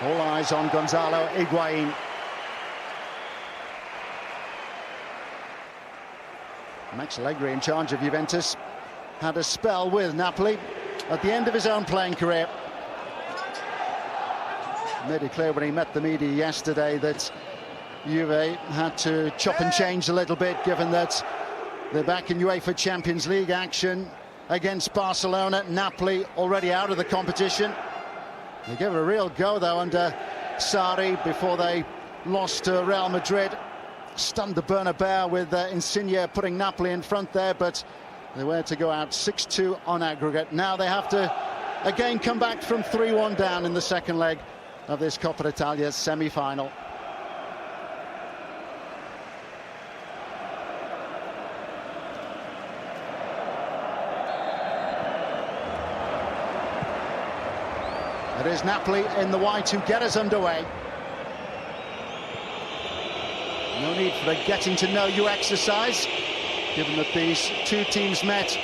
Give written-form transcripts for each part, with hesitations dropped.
All eyes on Gonzalo Higuain. Max Allegri, in charge of Juventus, had a spell with Napoli at the end of his own playing career. He made it clear when he met the media yesterday that Juve had to chop and change a little bit, given that they're back in UEFA Champions League action against Barcelona. Napoli already out of the competition. They gave it a real go, though, under Sarri before they lost to Real Madrid. Stunned the Bernabeu with Insigne putting Napoli in front there, but they were to go out 6-2 on aggregate. Now they have to again come back from 3-1 down in the second leg of this Coppa Italia semi-final. It is Napoli in the white who get us underway. No need for a getting to know you exercise, given that these two teams met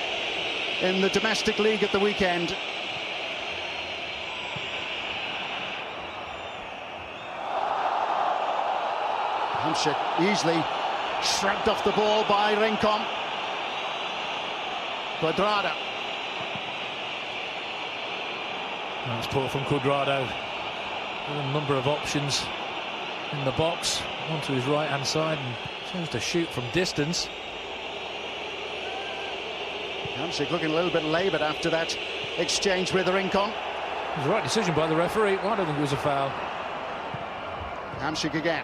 in the domestic league at the weekend. Hamsik easily shrugged off the ball by Rincon. Cuadrado. That's poor from Cuadrado. A number of options in the box, onto his right-hand side, and chose to shoot from distance. Hamsik looking a little bit laboured after that exchange with Rincon. It was the right decision by the referee. Well, I don't think it was a foul. Hamsik again,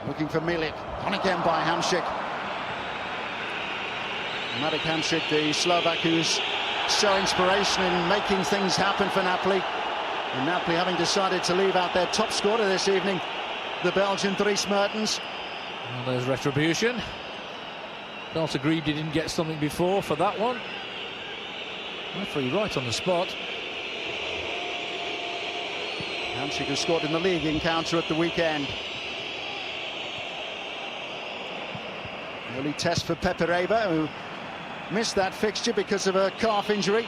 looking for Milik. On again by Hamsik. Marek Hamsik, the Slovak, who's so inspirational in making things happen for Napoli. And Napoli having decided to leave out their top scorer this evening, the Belgian Dries Mertens. Well, there's retribution. Felt aggrieved he didn't get something before for that one. Referee right on the spot. Hamsik, who scored in the league encounter at the weekend. Early test for Pepe Reina, who missed that fixture because of a calf injury.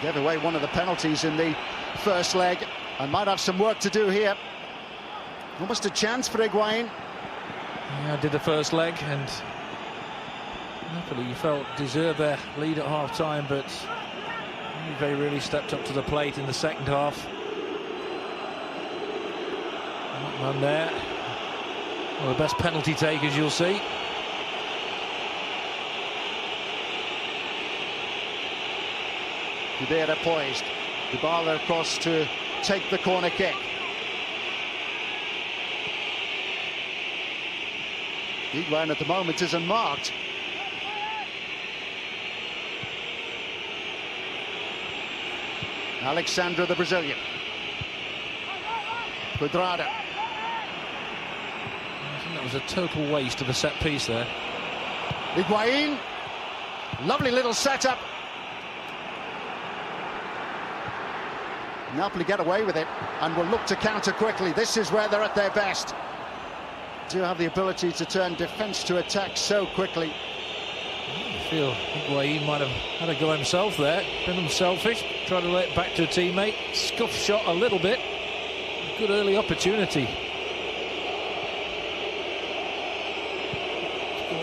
Gave away one of the penalties in the first leg and might have some work to do here. Almost a chance for Higuain. Yeah, did the first leg, and Napoli, you felt, deserved their lead at half-time, but they really stepped up to the plate in the second half. Man there. One of the best penalty takers you'll see. Dybala poised. Dybala across to take the corner kick. Higuain at the moment is unmarked. Alexandra, the Brazilian. Cuadrado. I think that was a total waste of a set piece there. Higuain. Lovely little setup. Napoli get away with it and will look to counter quickly. This is where they're at their best. Do have the ability to turn defence to attack so quickly. I feel Higuain might have had a go himself there. Been unselfish, tried to lay it back to a teammate. Scuff shot a little bit. Good early opportunity.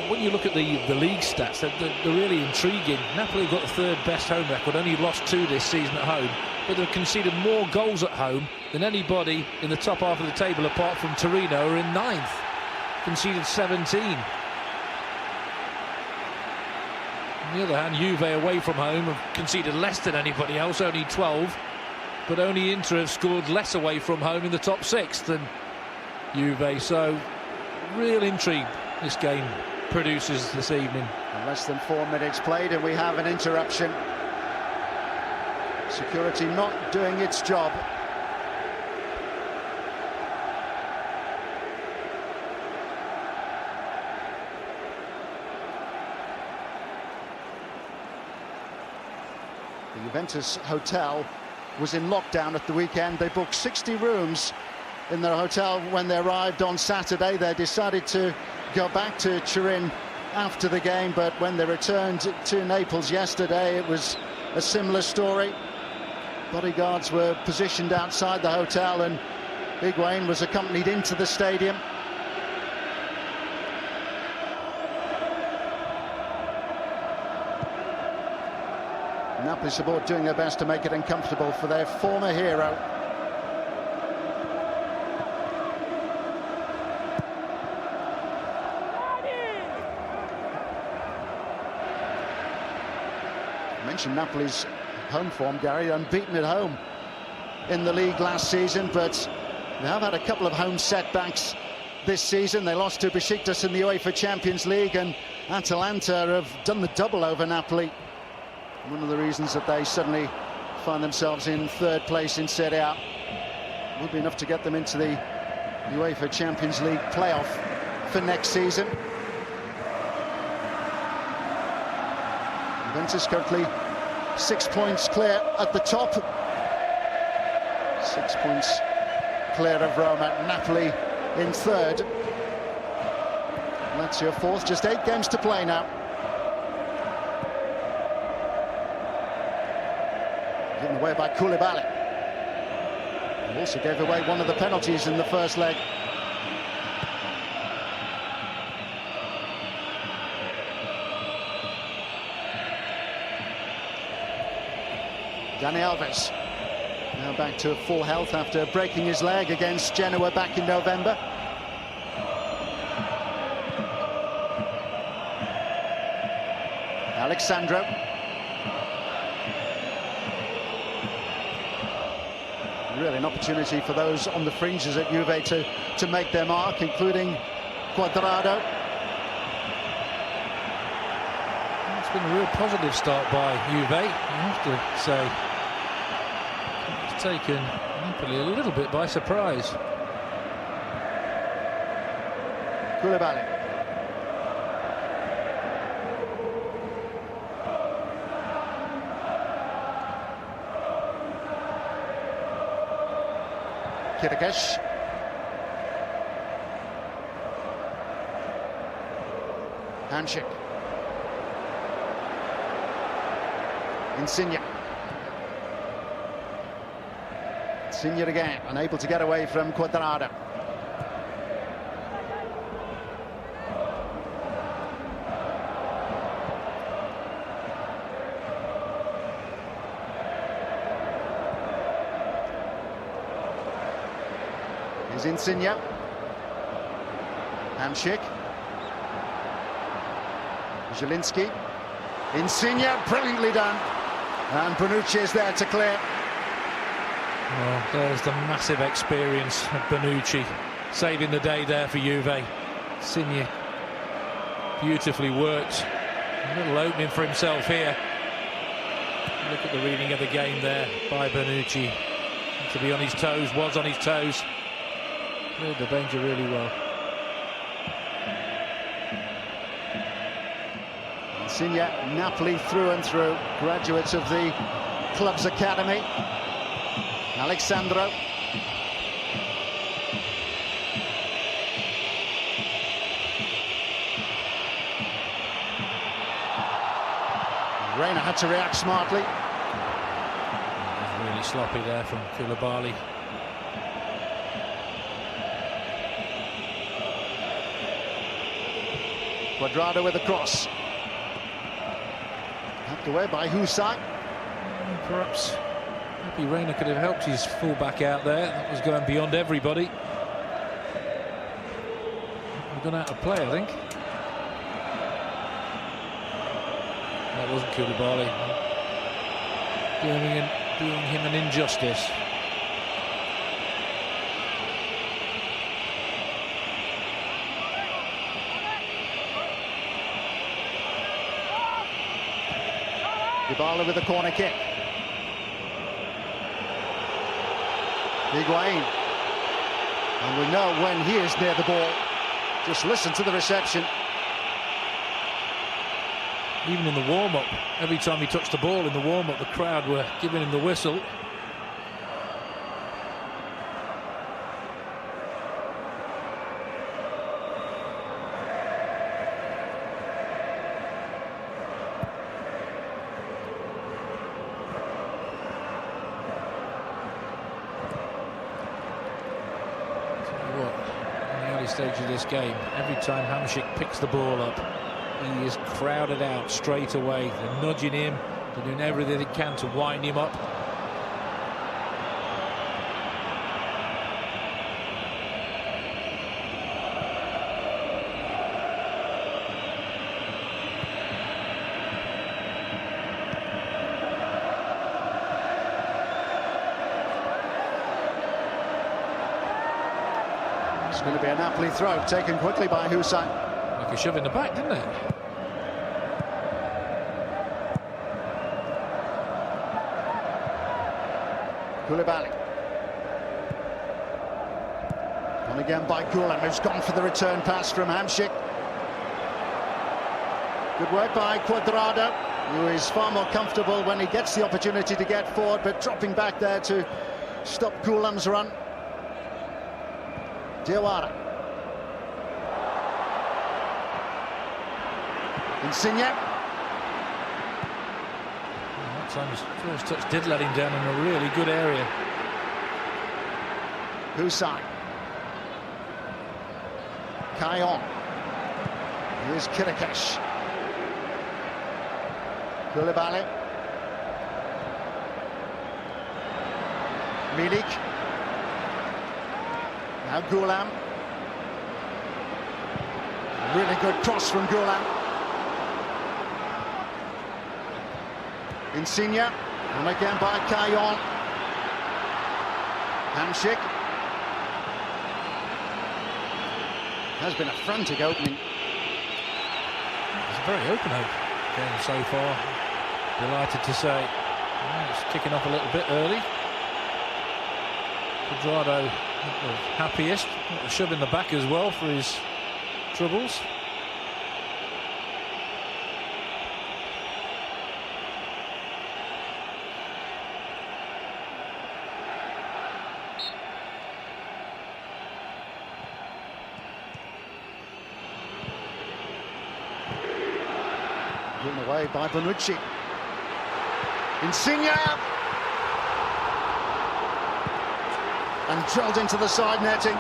When you look at the league stats, they're really intriguing. Napoli got the third best home record, only lost 2 this season at home, but they've conceded more goals at home than anybody in the top half of the table apart from Torino, who are in 9th. Conceded 17. On the other hand, Juve away from home have conceded less than anybody else, only 12, but only Inter have scored less away from home in the top 6 than Juve. So real intrigue this game produces this evening. And less than 4 minutes played and we have an interruption. Security not doing its job. The Juventus hotel was in lockdown at the weekend. They booked 60 rooms in their hotel when they arrived on Saturday. They decided to go back to Turin after the game, but when they returned to Naples yesterday, it was a similar story. Bodyguards were positioned outside the hotel and Higuain was accompanied into the stadium. Napoli support doing their best to make it uncomfortable for their former hero. I mentioned Napoli's home form, Gary, unbeaten at home in the league last season, but they have had a couple of home setbacks this season. They lost to Besiktas in the UEFA Champions League, and Atalanta have done the double over Napoli. One of the reasons that they suddenly find themselves in third place in Serie A would be enough to get them into the UEFA Champions League playoff for next season. Juventus currently 6 points clear at the top. 6 points clear of Roma. Napoli in third. Lazio fourth. Just 8 games to play now. Given away by Koulibaly. He also gave away one of the penalties in the first leg. Dani Alves now back to full health after breaking his leg against Genoa back in November. Alexandro. Really an opportunity for those on the fringes at Juve to make their mark, including Cuadrado. It's been a real positive start by Juve, you have to say. It's taken Napoli a little bit by surprise. Koulibaly. Kirikesh. Handshake. Insigne. Insigne again, unable to get away from Cuadrado. Here's Insigne. Handshake. Zielinski. Insigne, brilliantly done. And Bonucci is there to clear. Well, there's the massive experience of Bonucci, saving the day there for Juve. Insigne beautifully worked. A little opening for himself here. Look at the reading of the game there by Bonucci. To be on his toes, was on his toes. Read the danger really well. Insigne, Napoli through and through, graduates of the club's academy. Alexandro. Reina had to react smartly. Really sloppy there from Koulibaly. Cuadrado with a cross. Hacked away by Husai. Perhaps maybe Reina could have helped his fullback out there. That was going beyond everybody. We've gone out of play, I think. That wasn't Koulibaly. Doing him an injustice. Dybala with a corner kick. Higuain. And we know when he is near the ball. Just listen to the reception. Even in the warm-up, every time he touched the ball in the warm-up, the crowd were giving him the whistle. stage of this game. Every time Hamšík picks the ball up, he is crowded out straight away. They're nudging him, they're doing everything they can to wind him up. It's going to be a Napoli throw, taken quickly by Hussein. Like a shove in the back, didn't it? Koulibaly. On again by Gulam, who's gone for the return pass from Hamšík. Good work by Cuadrado, who is far more comfortable when he gets the opportunity to get forward, but dropping back there to stop Gulam's run. Diawara. Insigne. That time his first touch did let him down in a really good area. Hussein. Kayon. Here's Kirikesh. Koulibaly. Milik. Now Gulam. Really good cross from Gulam. Insigne. And again by Kayon. Hamšík. Has been a frantic opening. It's a very open game so far. Delighted to say. It's kicking off a little bit early. Cuadrado happiest. A shove in the back as well for his troubles. Given away by Bonucci. Insigne! And drilled into the side netting.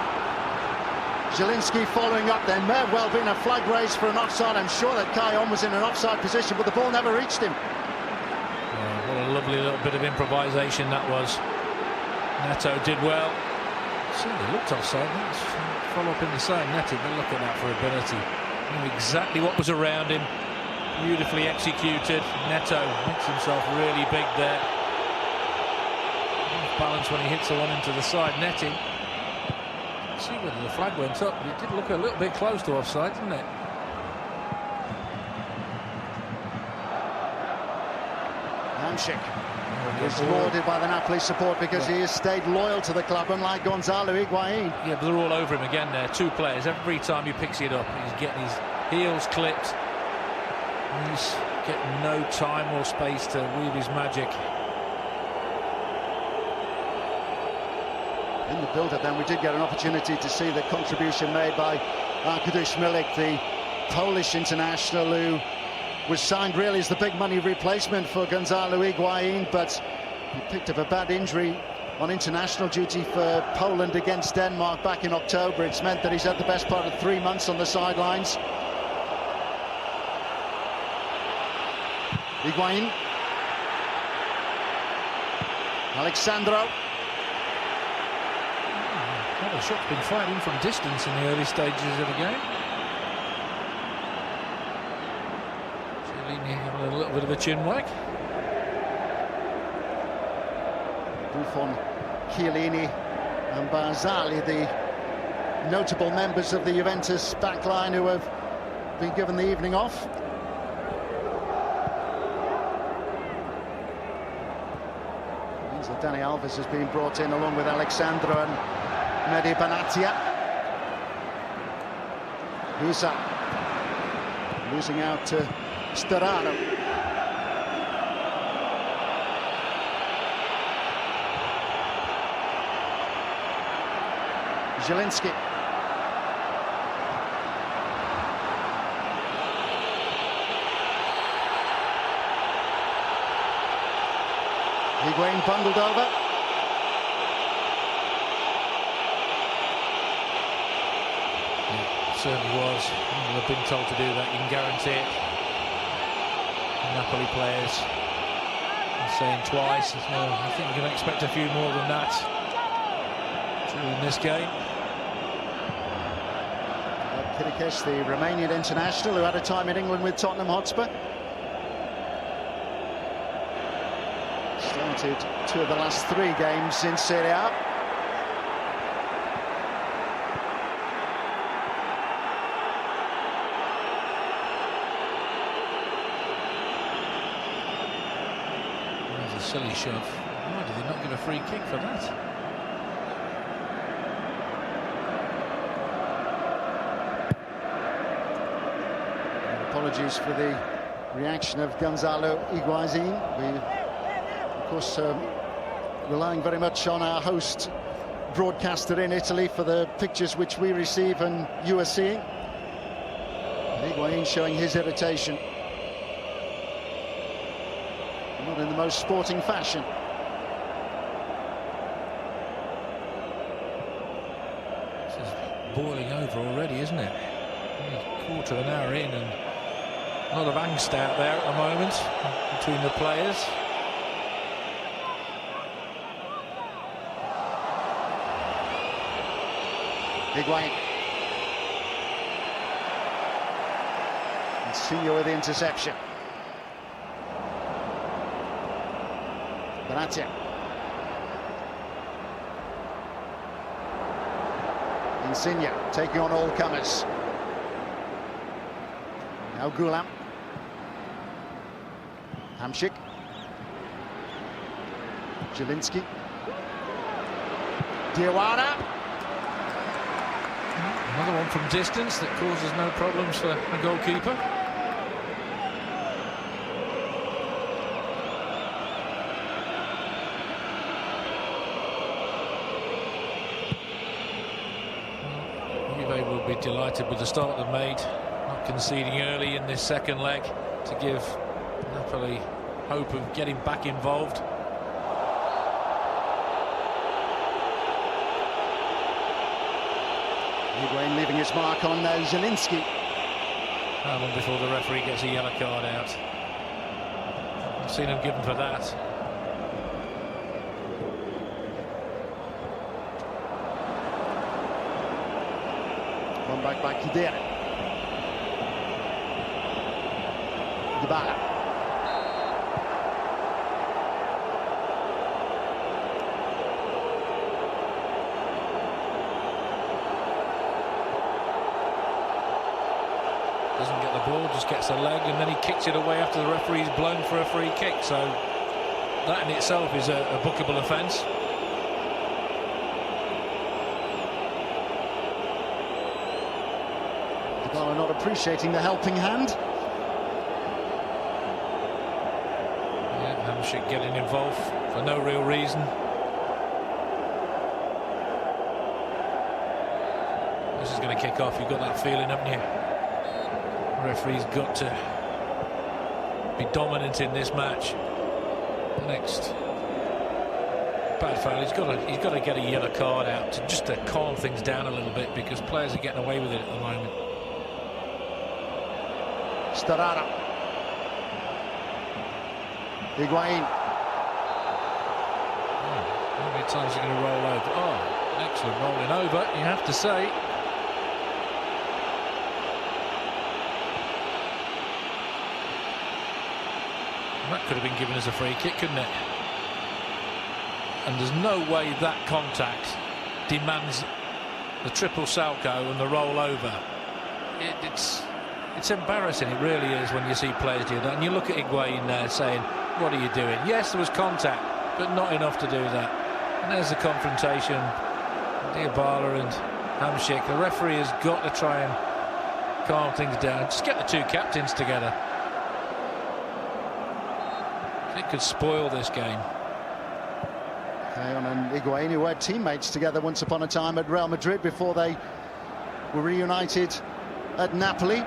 Zielinski following up. There may have well been a flag raised for an offside. I'm sure that Kayon was in an offside position, but the ball never reached him. Oh, what a lovely little bit of improvisation that was. Neto did well. Certainly looked offside. Let's follow up in the side netting, but look at that for ability. Knew exactly what was around him. Beautifully executed. Neto makes himself really big there. Off balance when he hits the one into the side netting. Let's see whether the flag went up, but it did look a little bit close to offside, didn't it? Hamšík is lauded by the Napoli support because he has stayed loyal to the club, unlike Gonzalo Higuain. Yeah, but they're all over him again there. Two players. Every time he picks it up, he's getting his heels clipped. He's getting no time or space to weave his magic. In the build-up then we did get an opportunity to see the contribution made by Arkadiusz Milik, the Polish international who was signed really as the big money replacement for Gonzalo Higuain, but he picked up a bad injury on international duty for Poland against Denmark back in October. It's meant that he's had the best part of 3 months on the sidelines. Higuain. Alexandro. Well, the shot's been fired in from distance in the early stages of the game. Chiellini having a little bit of a chin wag. Buffon, Chiellini and Barzagli, the notable members of the Juventus backline who have been given the evening off. It means that Dani Alves has been brought in along with Alexandro and Mehdi Benatia. Musa losing out to Sturaro. Zielinski. Higuain bundled over. certainly was. I've been told to do that, you can guarantee it. Napoli players are saying twice. Well, I think we can expect a few more than that during this game. Kidikis, the Romanian international who had a time in England with Tottenham Hotspur. Started 2 of the last 3 games in Serie A. There's a silly shove. Why did they not give a free kick for that? Apologies for the reaction of Gonzalo Higuain. We, of course, relying very much on our host broadcaster in Italy for the pictures which we receive and you are seeing. Higuain showing his irritation. Not in the most sporting fashion. This is boiling over already, isn't it? A quarter of an hour in, and a lot of angst out there at the moment between the players. Higuain. And Senior with the interception. Benatia. Insigne taking on all comers. Now Gulam. Hamšík. Zielinski. Diawara. Another one from distance that causes no problems for a goalkeeper. Juve will be delighted with the start they've made, not conceding early in this second leg to give Napoli hope of getting back involved. Higuain leaving his mark on Zielinski. How long before the referee gets a yellow card out? I've seen him given for that. One back by Khedira. Dybala. Doesn't get the ball, just gets a leg, and then he kicks it away after the referee's blown for a free kick. So that in itself is a bookable offence. Dybala not appreciating the helping hand. Yeah, Hamšík getting involved for no real reason. This is going to kick off. You've got that feeling, haven't you? The referee's got to be dominant in this match. The next bad foul, he's got to get a yellow card out just to calm things down a little bit, because players are getting away with it at the moment. Starara. Higuain. How many times are going to roll over? Oh, excellent rolling over, you have to say. That could have been given as a free kick, couldn't it? And there's no way that contact demands the triple salto and the roll over. It's embarrassing, it really is, when you see players do that. And you look at Higuain there saying, what are you doing? Yes, there was contact, but not enough to do that. And there's the confrontation. Dybala and Hamšík. The referee has got to try and calm things down. Just get the two captains together. It could spoil this game. Keon and Higuain, who had teammates together once upon a time at Real Madrid before they were reunited at Napoli.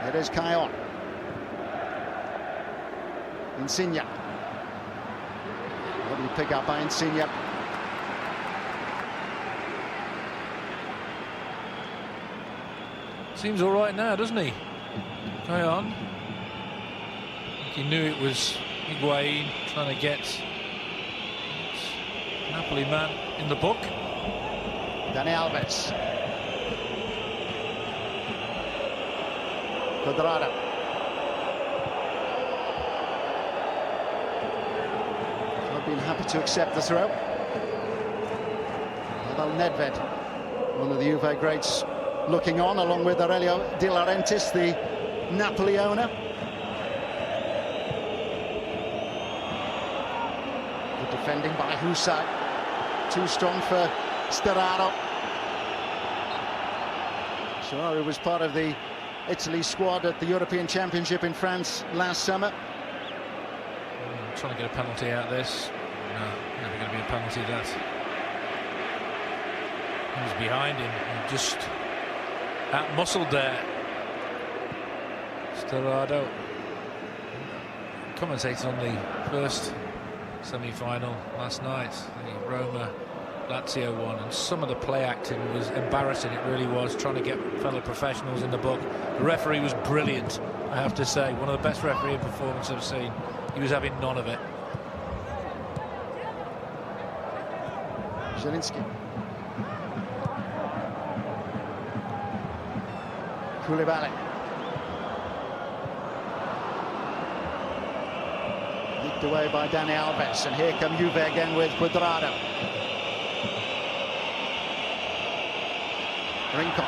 It is Keon. Insigne. What do you pick up by Insigne? Seems all right now, doesn't he? Carry on. He knew it was Higuain trying to get Napoli man in the book. Dani Alves. Quadrado. I've been happy to accept the throw. Well, Nedved, one of the Juve greats, looking on, along with Aurelio De Laurentiis, the Napoli owner. The defending by Husa. Too strong for Sturaro. Sturaro was part of the Italy squad at the European Championship in France last summer. Trying to get a penalty out of this. No, never going to be a penalty, that. He was behind him, and just out-muscled there. Sturaro, commentated on the first semi-final last night, the Roma-Lazio one, and some of the play acting was embarrassing. It really was, trying to get fellow professionals in the book. The referee was brilliant, I have to say. One of the best refereeing performances I've seen. He was having none of it. Zielinski. Koulibaly. Leaked away by Dani Alves, and here come Juve again with Quadrado. Rincon.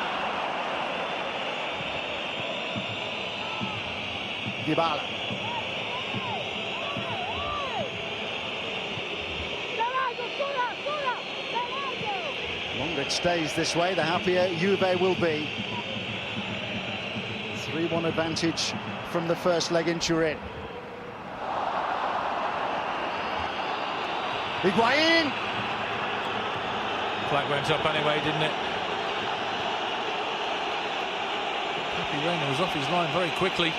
Dybala. The longer it stays this way, the happier Juve will be. 3-1 advantage from the first leg in Turin. Higuain! Flag went up anyway, didn't it? Pepe Reina was off his line very quickly.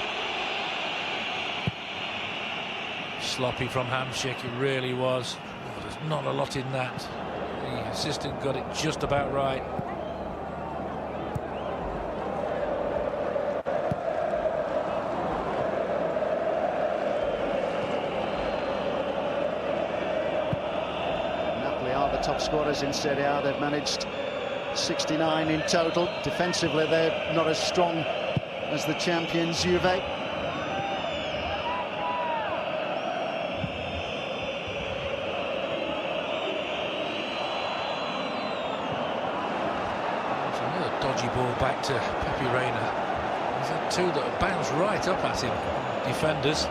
Sloppy from Hamšík, it really was. Oh, there's not a lot in that. The assistant got it just about right. Napoli are the top scorers in Serie A. They've managed 69 in total. Defensively, they're not as strong as the champions Juve. Dodgy ball back to Pepe Reina. He's had two that have bounced right up at him, defenders.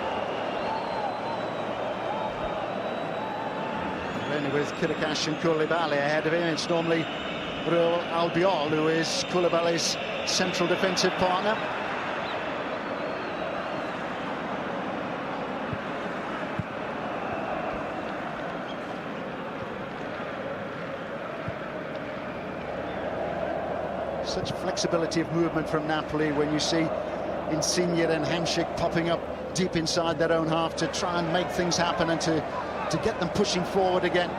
Reina with Kirikash and Koulibaly ahead of him. It's normally Raul Albiol who is Koulibaly's central defensive partner. Such flexibility of movement from Napoli when you see Insigne and Hamšík popping up deep inside their own half to try and make things happen and to get them pushing forward again.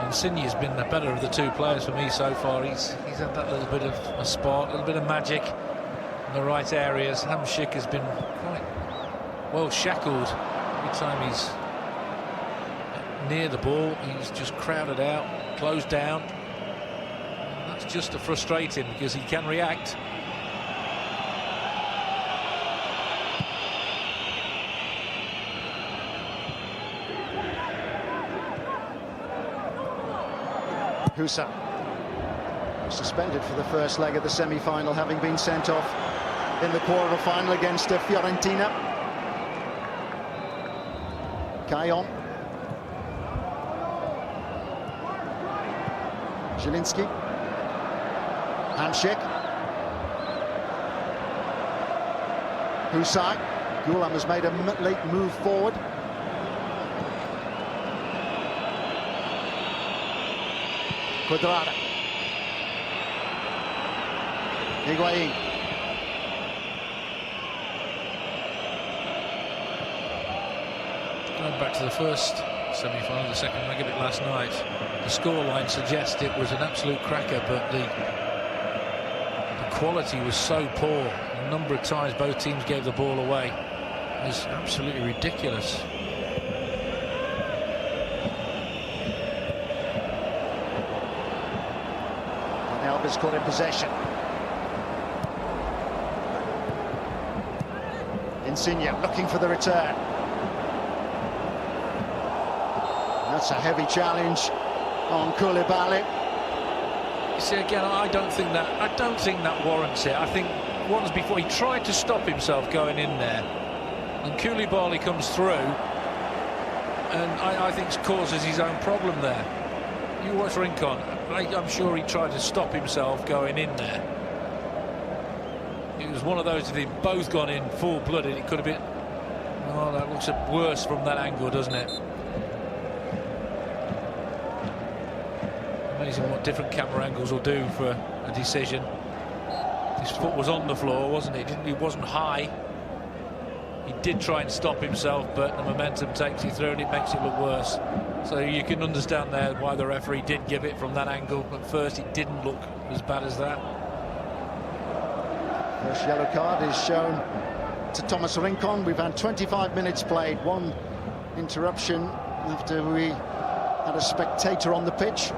Insigne has been the better of the two players for me so far. He's had that little bit of a spark, a little bit of magic in the right areas. Hamšík has been quite well shackled. Every time he's near the ball, he's just crowded out, closed down. Just to frustrate him because he can react. Husa suspended for the first leg of the semi-final, having been sent off in the quarter-final against Fiorentina. Caillon. Zielinski. Hamšík. Husa. Gulam has made a late move forward. Quadrado. Higuain. Going back to the first semi-final, the second leg of it last night, the scoreline suggests it was an absolute cracker, but the quality was so poor. A number of times both teams gave the ball away. It was absolutely ridiculous. And Alba's caught in possession. Insigne looking for the return. That's a heavy challenge on Koulibaly. You see, again, I don't think that warrants it. I think once before he tried to stop himself going in there, and Koulibaly comes through, and I think causes his own problem there. You watch Rincon. I'm sure he tried to stop himself going in there. It was one of those, if they'd both gone in full-blooded, it could have been... Oh, that looks worse from that angle, doesn't it? Amazing what different camera angles will do for a decision. His foot was on the floor, wasn't it? He wasn't high. He did try and stop himself, but the momentum takes you through and it makes it look worse. So you can understand there why the referee did give it from that angle. At first, it didn't look as bad as that. First yellow card is shown to Thomas Rincon. We've had 25 minutes played, one interruption after we had a spectator on the pitch.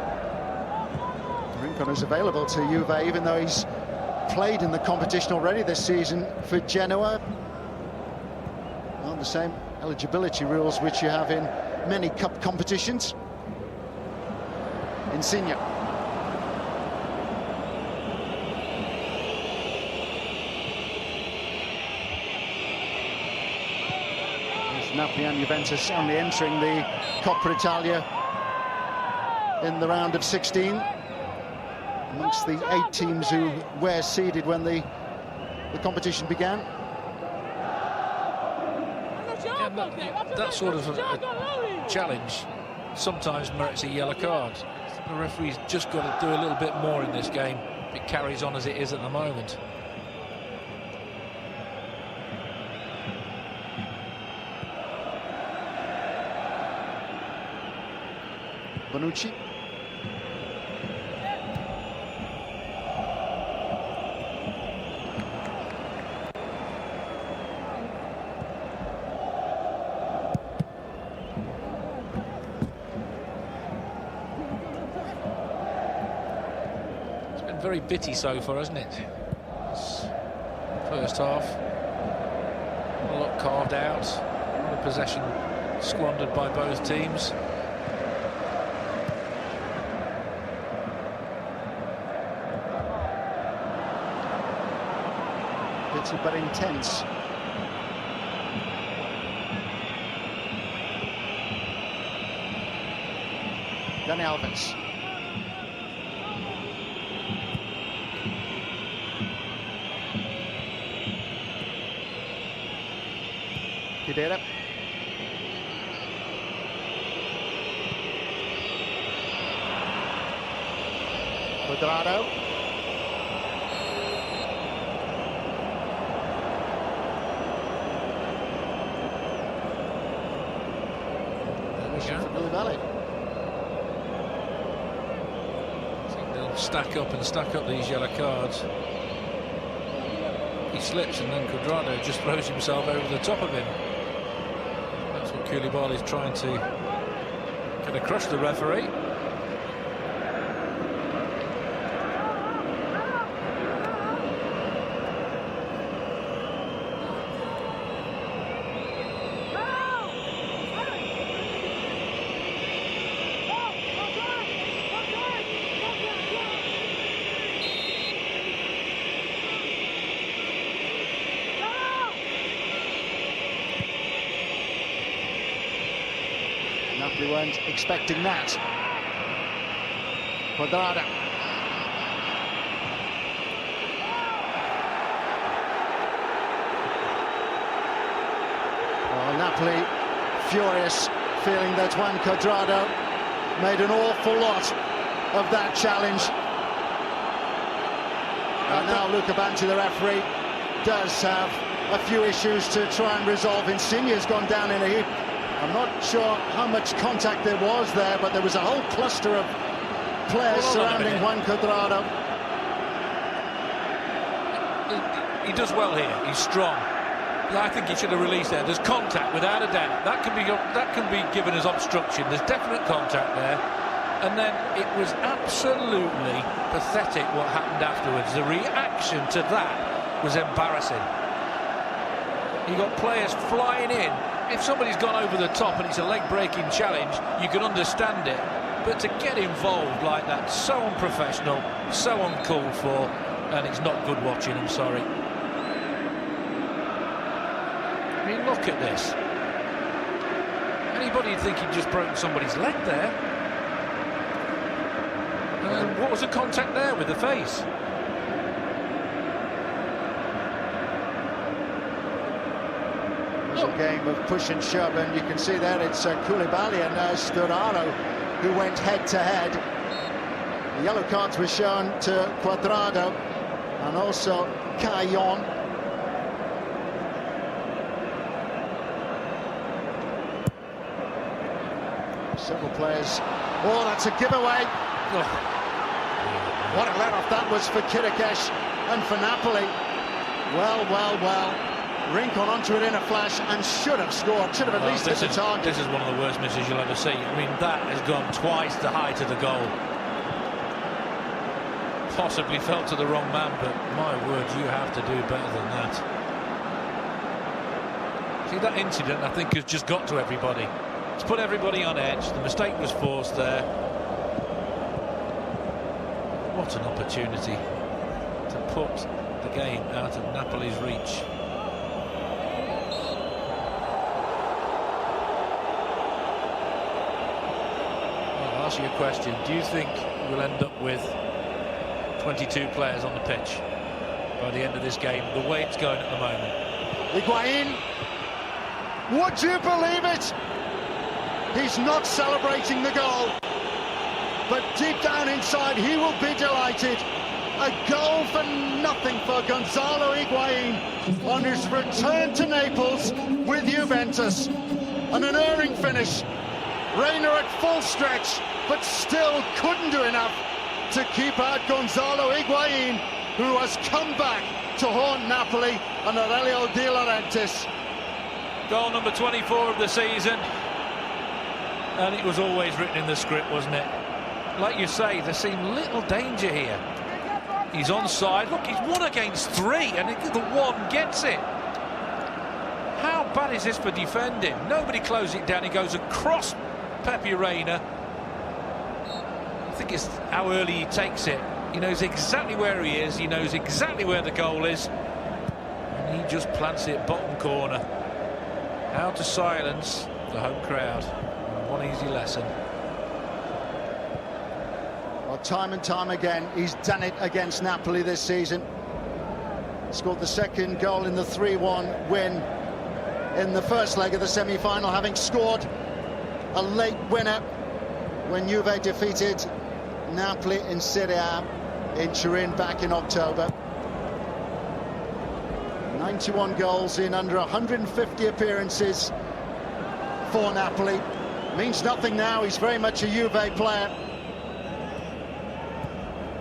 Rincon is available to Juve, even though he's played in the competition already this season for Genoa. Well, the same eligibility rules which you have in many cup competitions. Insigne. Napoli and Juventus only entering the Coppa Italia in the round of 16 amongst the 8 teams who were seeded when the competition began. That sort of a challenge sometimes merits a yellow card. The referee's just got to do a little bit more in this game if it carries on as it is at the moment. Bonucci. It's been very bitty so far, hasn't it? First half, a lot carved out, a lot of possession squandered by both teams. But intense. Dani Alves. Khedira. Cuadrado. Koulibaly. They'll stack up these yellow cards. He slips and then Cuadrado just throws himself over the top of him. That's what Koulibaly is trying to kind of crush the referee. We weren't expecting that. Cuadrado. Well, Napoli furious, feeling that Juan Cuadrado made an awful lot of that challenge. And now Luca Banti, the referee, does have a few issues to try and resolve. Insigne's gone down in a heap. I'm not sure how much contact there was there, but there was a whole cluster of players surrounding Juan Cuadrado. he does well here. He's strong. I think he should have released there. There's contact, without a doubt. That can be given as obstruction. There's definite contact there. And then it was absolutely pathetic what happened afterwards. The reaction to that was embarrassing. You got players flying in. If somebody's gone over the top and it's a leg-breaking challenge, you can understand it. But to get involved like that, so unprofessional, so uncalled for, and it's not good watching, I'm sorry. I mean, look at this. Anybody would think he'd just broken somebody's leg there. What was the contact there with the face? It's a game of push and shove, and you can see there it's Koulibaly and Sturaro who went head-to-head. The yellow cards were shown to Cuadrado and also Caillon. Several players. Oh, that's a giveaway. Oh. What a let-off that was for Kirikesh and for Napoli. Well. Rincon onto it in a flash and should have scored. Should have at least hit the target. This is one of the worst misses you'll ever see. I mean, that has gone twice the height of the goal. Possibly fell to the wrong man, but my word, you have to do better than that. See, that incident, I think, has just got to everybody. It's put everybody on edge. The mistake was forced there. What an opportunity to put the game out of Napoli's reach. I'll ask you a question. Do you think we'll end up with 22 players on the pitch by the end of this game, the way it's going at the moment? Higuain, would you believe it? He's not celebrating the goal, but deep down inside he will be delighted. A goal for nothing for Gonzalo Higuain on his return to Naples with Juventus. And an erring finish. Reina at full stretch, but still couldn't do enough to keep out Gonzalo Higuain, who has come back to haunt Napoli and Aurelio De Laurentiis. Goal number 24 of the season. And it was always written in the script, wasn't it? Like you say, there seemed little danger here. He's onside. Look, he's 1 against 3, and the one gets it. How bad is this for defending? Nobody closes it down. He goes across Pepe Reina. I think it's how early he takes it. He knows exactly where he is. He knows exactly where the goal is. And he just plants it bottom corner. How to silence the home crowd. One easy lesson. Well, time and time again, he's done it against Napoli this season. Scored the second goal in the 3-1 win in the first leg of the semi-final, having scored a late winner when Juve defeated Napoli in Serie A in Turin back in October. 91 goals in under 150 appearances for Napoli. Means nothing now. He's very much a Juve player,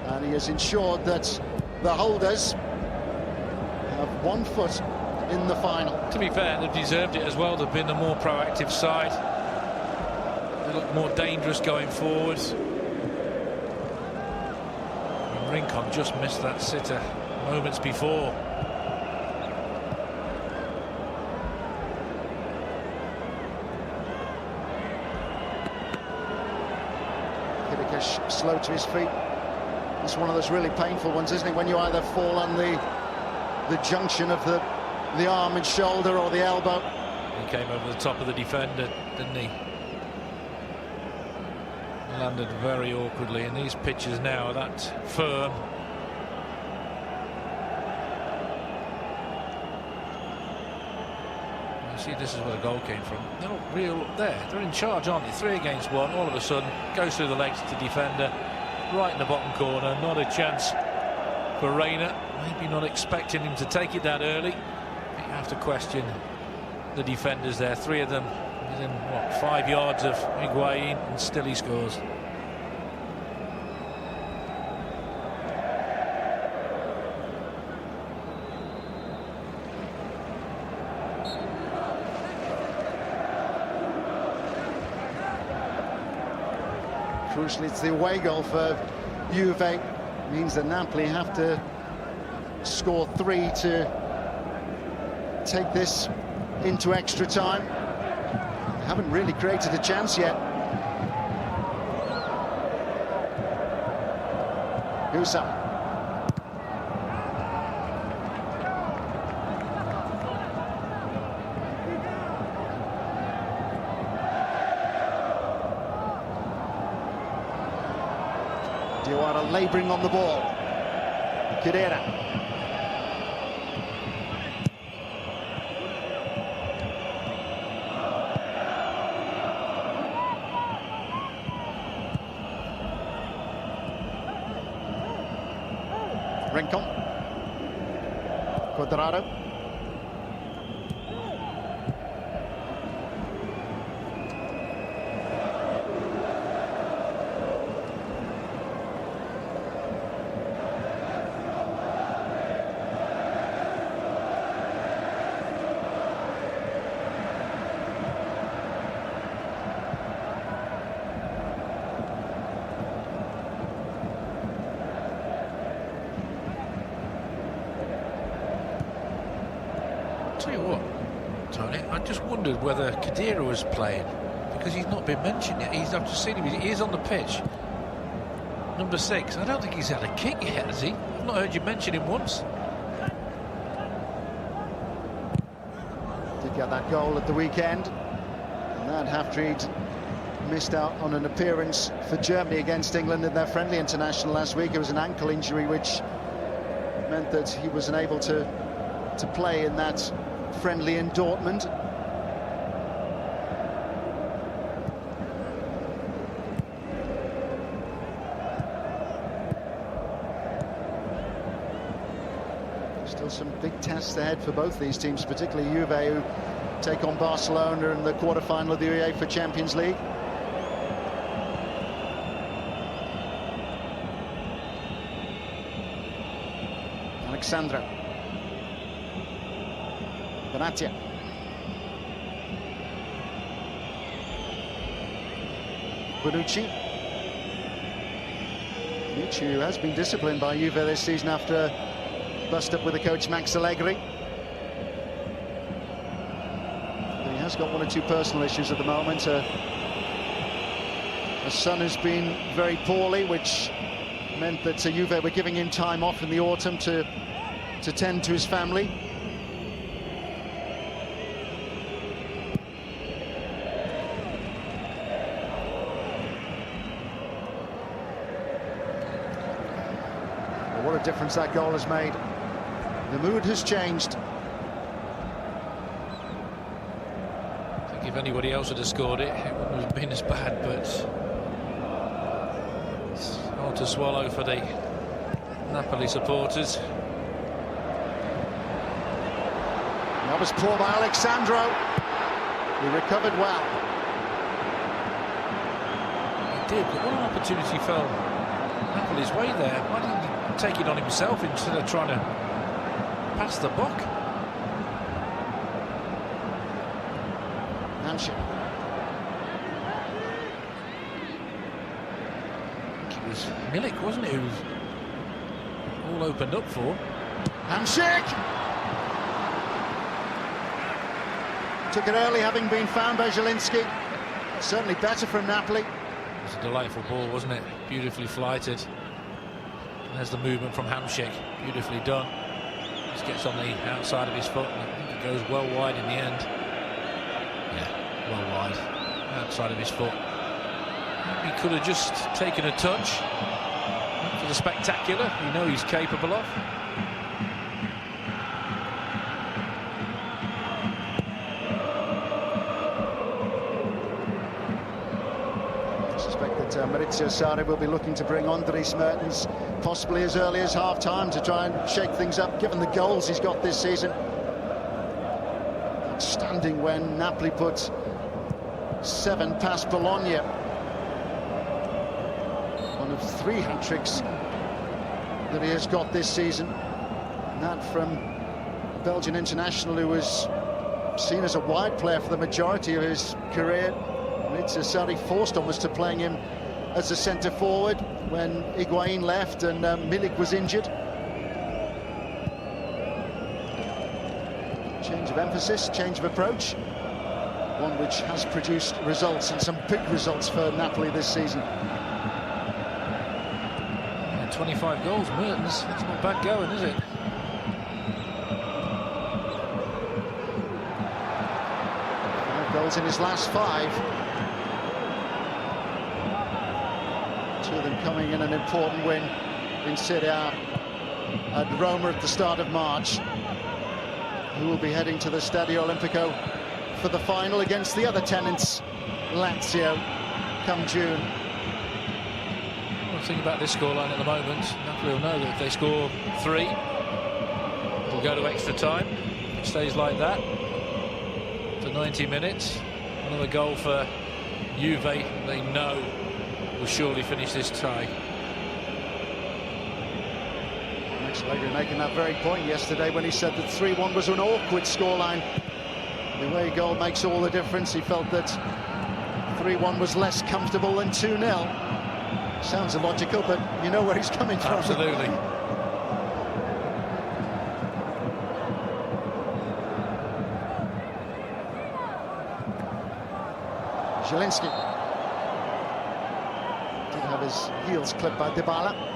and he has ensured that the holders have 1 foot in the final. To be fair, they've deserved it as well. They've been the more proactive side. They look more dangerous going forwards. And Rincon just missed that sitter moments before. Slow to his feet. It's one of those really painful ones, isn't it, when you either fall on the junction of the arm and shoulder or the elbow. He came over the top of the defender, didn't he? Landed very awkwardly, and these pitches now are that firm. See, this is where the goal came from. They're not real there. They're in charge, aren't they? 3 against 1. All of a sudden, goes through the legs to defender, right in the bottom corner. Not a chance for Reina. Maybe not expecting him to take it that early. You have to question the defenders there. 3 of them within, what, 5 yards of Higuain, and still he scores. Crucially, it's the away goal for Juve. Means that Napoli have to score 3 to take this into extra time. They haven't really created a chance yet. Gusa. Diawara labouring on the ball. Khedira. Rincon. Quadrado. Tell you what, Tony, I just wondered whether Khedira was playing, because he's not been mentioned yet. I've just seen him, he is on the pitch. Number 6, I don't think he's had a kick yet, has he? I've not heard you mention him once. Did get that goal at the weekend, and that after he'd missed out on an appearance for Germany against England in their friendly international last week. It was an ankle injury which meant that he was unable to play in that friendly in Dortmund. Still some big tests ahead for both these teams, particularly Juve, who take on Barcelona in the quarter-final of the UEFA Champions League. Alexandra. Benatia. Bonucci. Bonucci, who has been disciplined by Juve this season after a bust-up with the coach Max Allegri. He has got 1 or 2 personal issues at the moment. A son has been very poorly, which meant that Juve were giving him time off in the autumn to tend to his family. What a difference that goal has made. The mood has changed. I think if anybody else had scored it, it wouldn't have been as bad, but it's hard to swallow for the Napoli supporters. That was poor by Alexandro. He recovered well. He did, but what an opportunity fell Napoli's way there. Why didn't he take it on himself instead of trying to pass the buck? Hamsik. I think it was Milik, wasn't it, who was all opened up for? Hamsik! Took it early, having been found by Zielinski. Certainly better from Napoli. It was a delightful ball, wasn't it? Beautifully flighted. And there's the movement from Hamsik. Beautifully done. Just gets on the outside of his foot, and I think it goes well wide in the end. Yeah, well wide. Outside of his foot. He could have just taken a touch for the spectacular. You know he's capable of. Maurizio Sarri will be looking to bring on Dries Mertens possibly as early as half-time to try and shake things up, given the goals he's got this season. Outstanding when Napoli put 7 past Bologna. One of 3 hat-tricks that he has got this season. And that from Belgian international who was seen as a wide player for the majority of his career. Maurizio Sarri forced almost to playing him as a centre forward when Higuain left and Milik was injured. Change of emphasis, change of approach, one which has produced results, and some big results for Napoli this season. 25 goals, Mertens. That's not bad going, is it? Goals in his last 5. 2 of them coming in an important win in Serie A at Roma at the start of March. Who will be heading to the Stadio Olimpico for the final against the other tenants, Lazio, come June. Well, the thing about this scoreline at the moment, Napoli will know that if they score 3, it'll go to extra time. It stays like that to 90 minutes. Another goal for Juve, they know will surely finish this tie. Allegri making that very point yesterday when he said that 3-1 was an awkward scoreline. The away goal makes all the difference. He felt that 3-1 was less comfortable than 2-0. Sounds illogical, but you know where he's coming from. Absolutely. Zielinski did have his heels clipped by Dybala.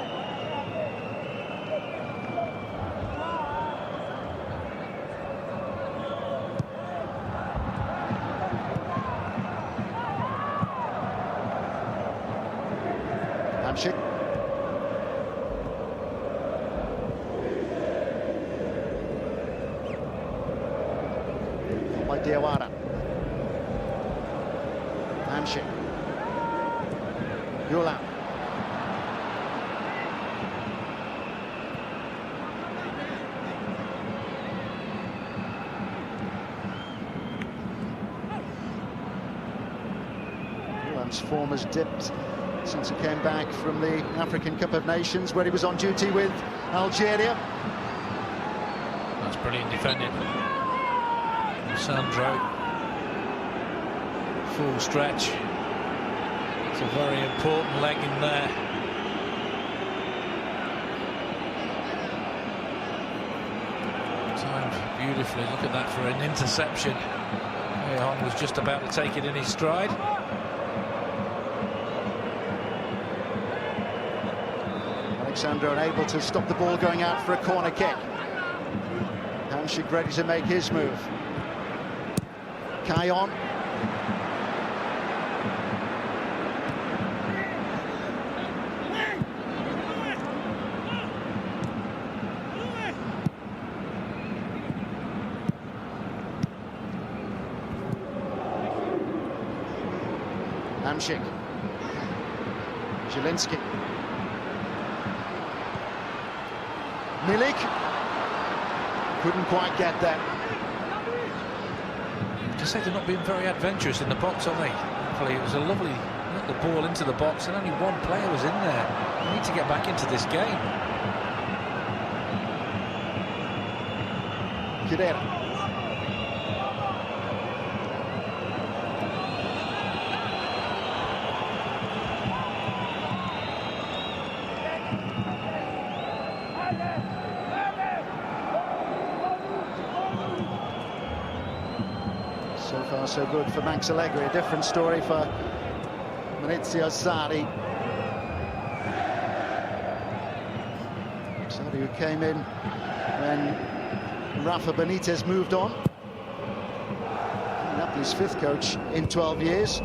Hamsik. By Diawara. Hamsik. Yulan. Yulan's form has dipped since he came back from the African Cup of Nations, where he was on duty with Algeria. That's brilliant defending. Sandro, full stretch. It's a very important leg in there. Timed beautifully. Look at that for an interception. Ehan was just about to take it in his stride. Alexandro unable to stop the ball going out for a corner kick. Hamsik ready to make his move. Kayon. Hamsik. Zielinski. Milik. Couldn't quite get there. Just say they're not being very adventurous in the box, are they? Hopefully it was a lovely the ball into the box and only one player was in there. We need to get back into this game. Kidera. So far, so good for Max Allegri. A different story for Maurizio Sarri. Sarri, who came in when Rafa Benitez moved on. Napoli's 5th coach in 12 years.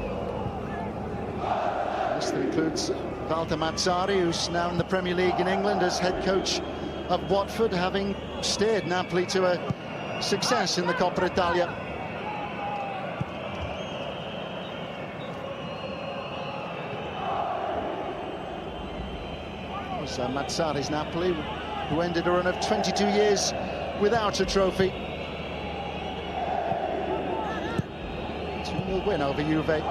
This includes Walter Mazzarri, who's now in the Premier League in England as head coach of Watford, having steered Napoli to a success in the Coppa Italia. So Mazzarri's Napoli, who ended a run of 22 years without a trophy. 2-0 win over Juve.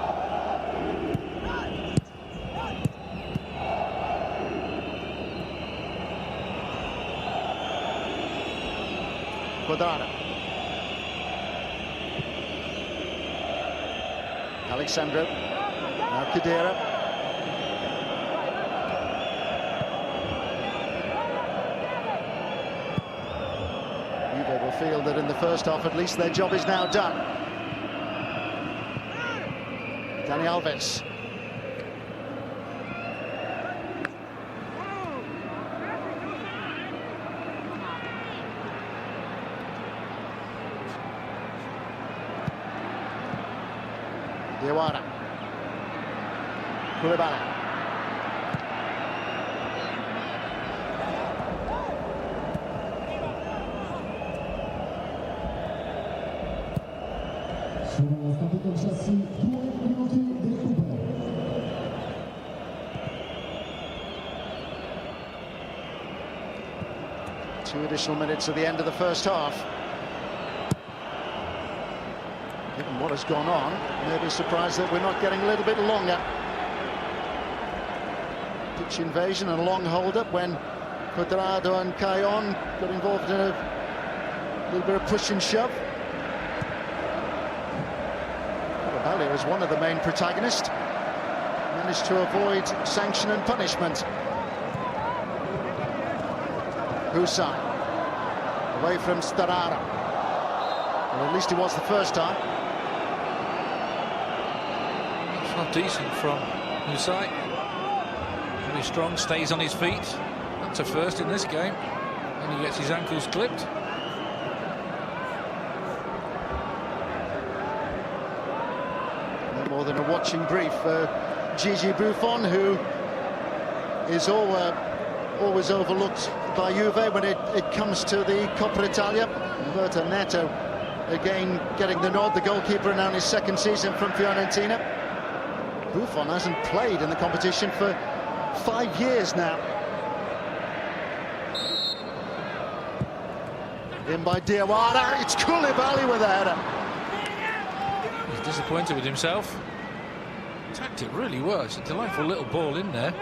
Quadrado. Alexandro. Now Kidera. feel that in the first half at least their job is now done. Dani Alves. Diawara. Koulibaly. Sono stati concessi 2 minuti di recupero. Two additional minutes at the end of the first half. Given what has gone on, maybe surprised that we're not getting a little bit longer. Pitch invasion and a long hold-up when Cuadrado and Caillon got involved in a little bit of push and shove. Koulibaly was one of the main protagonists. Managed to avoid sanction and punishment. Hussain away from Starara. Well, at least it was the first time. It's not decent from Hussain. Really strong, stays on his feet. That's a first in this game. And he gets his ankles clipped. No more than a watching brief for Gigi Buffon, who is always overlooked by Juve when it comes to the Coppa Italia. Roberto Neto again getting the nod, the goalkeeper now in his second season from Fiorentina. Buffon hasn't played in the competition for 5 years now. In by Diawara, it's Koulibaly with a header. He's disappointed with himself. Attacked it really well. It's a delightful little ball in there.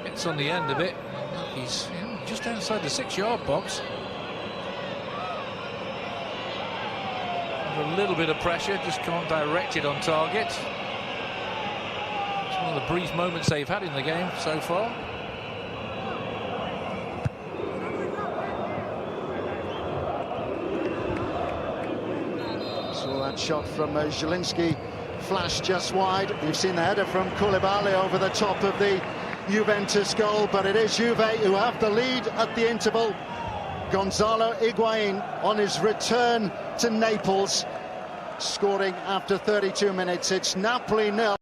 Gets on the end of it. He's just outside the 6-yard box. Under a little bit of pressure, just can't direct it on target. It's one of the brief moments they've had in the game so far. Saw that shot from Zielinski flash just wide. You've seen the header from Koulibaly over the top of the Juventus goal, but it is Juve who have the lead at the interval. Gonzalo Higuain on his return to Naples, scoring after 32 minutes. It's Napoli 0.